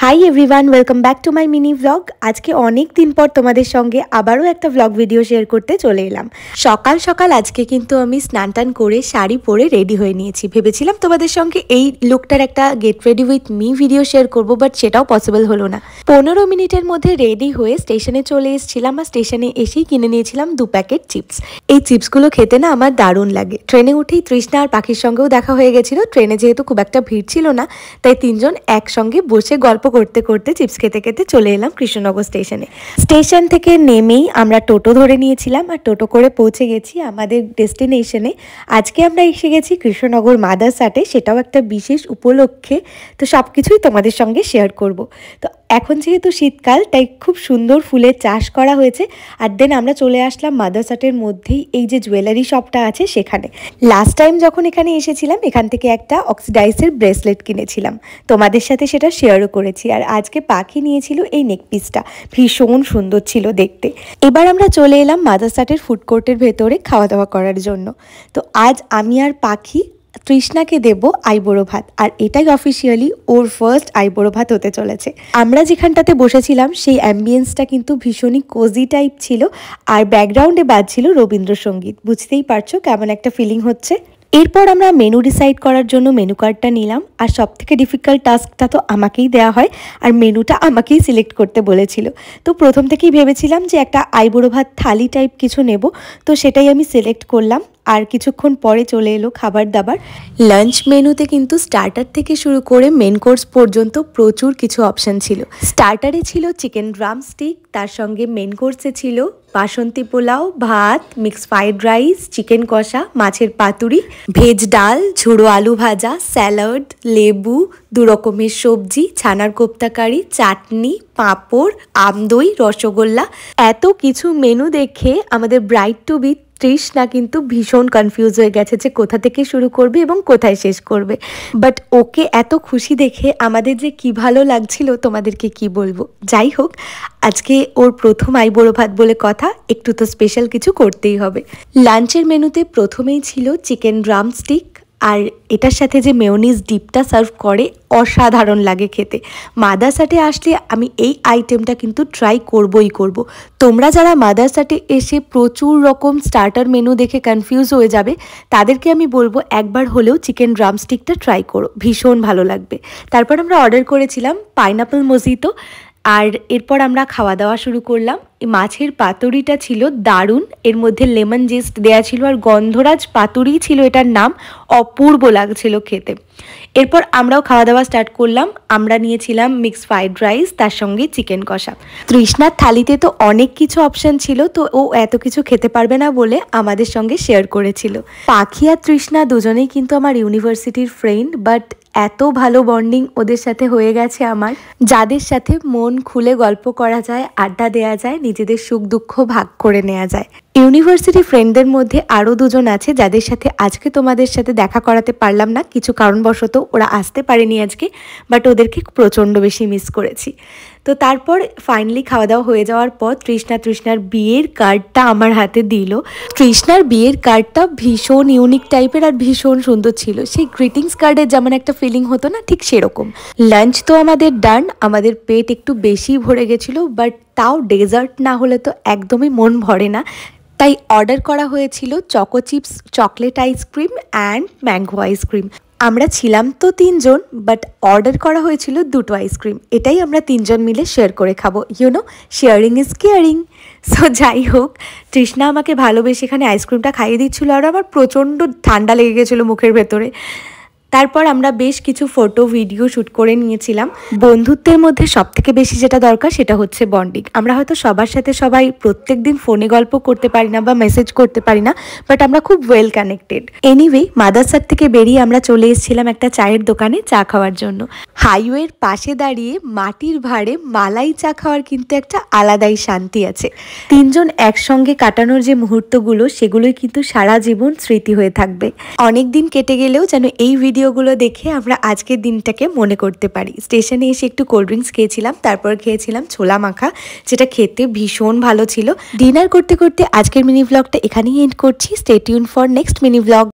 Hi everyone, welcome back to my mini vlog. আজকে অনেক দিন পর তোমাদের সঙ্গে আবারও একটা ভ্লগ ভিডিও শেয়ার করতে চলে এলাম। সকাল সকাল আজকে কিন্তু আমি স্নান টান করে শাড়ি পরে রেডি হয়ে নিয়েছি। ভেবেছিলাম তোমাদের সঙ্গে এই লুকটার একটা get ready with me video share করবো, বাট সেটাও পসিবল হলো না। 15 মিনিটের মধ্যে রেডি হয়ে স্টেশনে চলে এসেছিলাম, আর স্টেশনে এসেই কিনে নিয়েছিলাম 2 প্যাকেট চিপস। এই চিপসগুলো খেতে না আমার দারুণ লাগে। ট্রেনে উঠেই তৃষ্ণা আর পাখির সঙ্গেও দেখা হয়ে গেছিলো। ট্রেনে যেহেতু খুব একটা ভিড় ছিল না, তাই তিনজন একসঙ্গে বসে গল্প করতে করতে চিপস খেতে খেতে চলে এলাম কৃষ্ণনগর স্টেশনে। স্টেশন থেকে নেমেই আমরা টোটো ধরে নিয়েছিলাম, আর টোটো করে পৌঁছে গেছি আমাদের ডেস্টিনেশনে। আজকে আমরা এসে গেছি কৃষ্ণনগর মাদারসাটে, সেটাও একটা বিশেষ উপলক্ষে। তো সব কিছুই তোমাদের সঙ্গে শেয়ার করব। তো এখন যেহেতু শীতকাল, তাই খুব সুন্দর ফুলের চাষ করা হয়েছে। আর দেন আমরা চলে আসলাম মাদারসাটের মধ্যেই এই যে জুয়েলারি শপটা আছে সেখানে। লাস্ট টাইম যখন এখানে এসেছিলাম, এখান থেকে একটা অক্সিডাইজের ব্রেসলেট কিনেছিলাম, তোমাদের সাথে সেটা শেয়ারও করেছি। আর আজকে পাখি নিয়েছিল এই নেকপিসটা, ভীষণ সুন্দর ছিল দেখতে। এবার আমরা চলে এলাম মাদারসাটের ফুড কোর্টের ভেতরে খাওয়া দাওয়া করার জন্য। তো আজ আমি আর পাখি তৃষ্ণাকে দেব আইবুড়ো ভাত, আর এটাই অফিসিয়ালি ওর ফার্স্ট আইবুড়ো ভাত হতে চলেছে। আমরা যেখানটাতে বসেছিলাম সেই অ্যাম্বিয়েন্সটা কিন্তু ভীষণই কোজি টাইপ ছিল, আর ব্যাকগ্রাউন্ডে বাজছিল রবীন্দ্রসঙ্গীত। বুঝতেই পারছো কেমন একটা ফিলিং হচ্ছে। এরপর আমরা মেনু ডিসাইড করার জন্য মেনু কার্ডটা নিলাম, আর সব থেকে ডিফিকাল্ট টাস্কটা তো আমাকেই দেওয়া হয়, আর মেনুটা আমাকেই সিলেক্ট করতে বলেছিল। তো প্রথম থেকেই ভেবেছিলাম যে একটা আইবুড়ো ভাত থালি টাইপ কিছু নেব, তো সেটাই আমি সিলেক্ট করলাম। আর কিছুক্ষণ পরে চলে এলো খাবার দাবার। লাঞ্চ মেনুতে কিন্তু স্টার্টার থেকে শুরু করে মেন কোর্স পর্যন্ত প্রচুর কিছু অপশান ছিল। স্টার্টারে ছিল চিকেন ড্রামস্টিক, তার সঙ্গে মেন কোর্সে ছিল বাসন্তী পোলাও, ভাত, মিক্সড ফ্রাইড রাইস, চিকেন কষা, মাছের পাতুরি, ভেজ ডাল, ঝুড়ো আলু ভাজা, স্যালাড, লেবু, 2 রকমের সবজি, ছানার কোপ্তা কারি, চাটনি, পাঁপড়, আমদই, রসগোল্লা। এত কিছু মেনু দেখে আমাদের ব্রাইড টু বি তৃষ্ণা কিন্তু ভীষণ কনফিউজ হয়ে গেছে যে কোথা থেকে শুরু করবে এবং কোথায় শেষ করবে। বাট ওকে এত খুশি দেখে আমাদের যে কি ভালো লাগছিল তোমাদেরকে কি বলবো। যাই হোক, আজকে ওর প্রথম আইবুড়ো ভাত বলে কথা, একটু তো স্পেশাল কিছু করতেই হবে। লাঞ্চের মেনুতে প্রথমেই ছিল চিকেন ড্রামস্টিক, আর এটার সাথে যে মেয়োনিজ ডিপটা সার্ভ করে অসাধারণ লাগে খেতে। মাদারসাটে আসলে আমি এই আইটেমটা কিন্তু ট্রাই করবই করব। তোমরা যারা মাদারসাটে এসে প্রচুর রকম স্টার্টার মেনু দেখে কনফিউজ হয়ে যাবে, তাদেরকে আমি বলবো একবার হলেও চিকেন ড্রামস্টিকটা ট্রাই করো, ভীষণ ভালো লাগবে। তারপর আমরা অর্ডার করেছিলাম পাইনাপল মোজিতো, আর এরপর আমরা খাওয়া দাওয়া শুরু করলাম। মাছের পাতুরিটা ছিল দারুণ, এর মধ্যে লেমন জেস্ট দেওয়া ছিল, আর গন্ধরাজ পাতুরি ছিল এটার নাম, অপূর্ব লাগছিল খেতে। এরপর আমরাও খাওয়া দাওয়া স্টার্ট করলাম। আমরা নিয়েছিলাম মিক্সড ফ্রাইড রাইস, তার সঙ্গে চিকেন কষা। তৃষ্ণার থালিতে তো অনেক কিছু অপশান ছিল, তো ও এত কিছু খেতে পারবে না বলে আমাদের সঙ্গে শেয়ার করেছিল। পাখি আর তৃষ্ণা দুজনেই কিন্তু আমার ইউনিভার্সিটির ফ্রেন্ড, বাট এত ভালো বন্ডিং ওদের সাথে হয়ে গেছে আমার, যাদের সাথে মন খুলে গল্প করা যায়, আড্ডা দেওয়া যায়, নিজেদের সুখ দুঃখ ভাগ করে নেওয়া যায়। ইউনিভার্সিটি ফ্রেন্ডদের মধ্যে আরও 2 জন আছে যাদের সাথে আজকে তোমাদের সাথে দেখা করাতে পারলাম না, কিছু কারণবশত ওরা আসতে পারেনি আজকে, বাট ওদেরকে প্রচণ্ড বেশি মিস করেছি। তো তারপর ফাইনালি খাওয়া দাওয়া হয়ে যাওয়ার পর তৃষ্ণার বিয়ের কার্ডটা আমার হাতে দিল। তৃষ্ণার বিয়ের কার্ডটা ভীষণ ইউনিক টাইপের আর ভীষণ সুন্দর ছিল। সেই গ্রিটিংস কার্ডের যেমন একটা ফিলিং হতো না, ঠিক সেরকম। লাঞ্চ তো আমাদের ডান, আমাদের পেট একটু বেশি ভরে গেছিলো, বাট তাও ডেজার্ট না হলে তো একদমই মন ভরে না। তাই অর্ডার করা হয়েছিল choco chips, chocolate ice cream and mango ice cream. আমরা ছিলাম তো 3 জন, বাট অর্ডার করা হয়েছিল 2টো আইসক্রিম। এটাই আমরা 3 জন মিলে শেয়ার করে খাবো। You know, sharing is caring. So যাই হোক, তৃষ্ণা আমাকে ভালোবেসে এখানে আইসক্রিমটা খাইয়ে দিচ্ছিল, আর আমার প্রচণ্ড ঠান্ডা লেগে গেছিলো মুখের ভেতরে। তারপর আমরা বেশ কিছু ফটো ভিডিও শ্যুট করে নিয়েছিলাম। বন্ধুত্বের মধ্যে সবথেকে বেশি যেটা দরকার সেটা হচ্ছে বন্ডিং। আমরা হয়তো সবার সাথে সবাই প্রত্যেক দিন ফোনে গল্প করতে পারি না বা মেসেজ করতে পারি না, বাট আমরা খুব ওয়েল কানেক্টেড। এনিওয়ে, মাদারসাট থেকে বেরিয়ে আমরা চলে এসেছিলাম একটা চায়ের দোকানে চা খাওয়ার জন্য। হাইওয়ের পাশে দাঁড়িয়ে মাটির ভাঁড়ে মালাই চা খাওয়ার কিন্তু একটা আলাদাই শান্তি আছে। 3 জন একসঙ্গে কাটানোর যে মুহূর্তগুলো, সেগুলোই কিন্তু সারা জীবন স্মৃতি হয়ে থাকবে। অনেক দিন কেটে গেলেও যেন এই ভিডিওগুলো দেখে আমরা আজকের দিনটাকে মনে করতে পারি। স্টেশনে এসে একটু কোল্ড ড্রিঙ্কস খেয়েছিলাম, তারপর খেয়েছিলাম ছোলা মাখা, যেটা খেতে ভীষণ ভালো ছিল। ডিনার করতে করতে আজকের মিনি ব্লগটা এখানেই এন্ড করছি। Stay tune for next mini blog.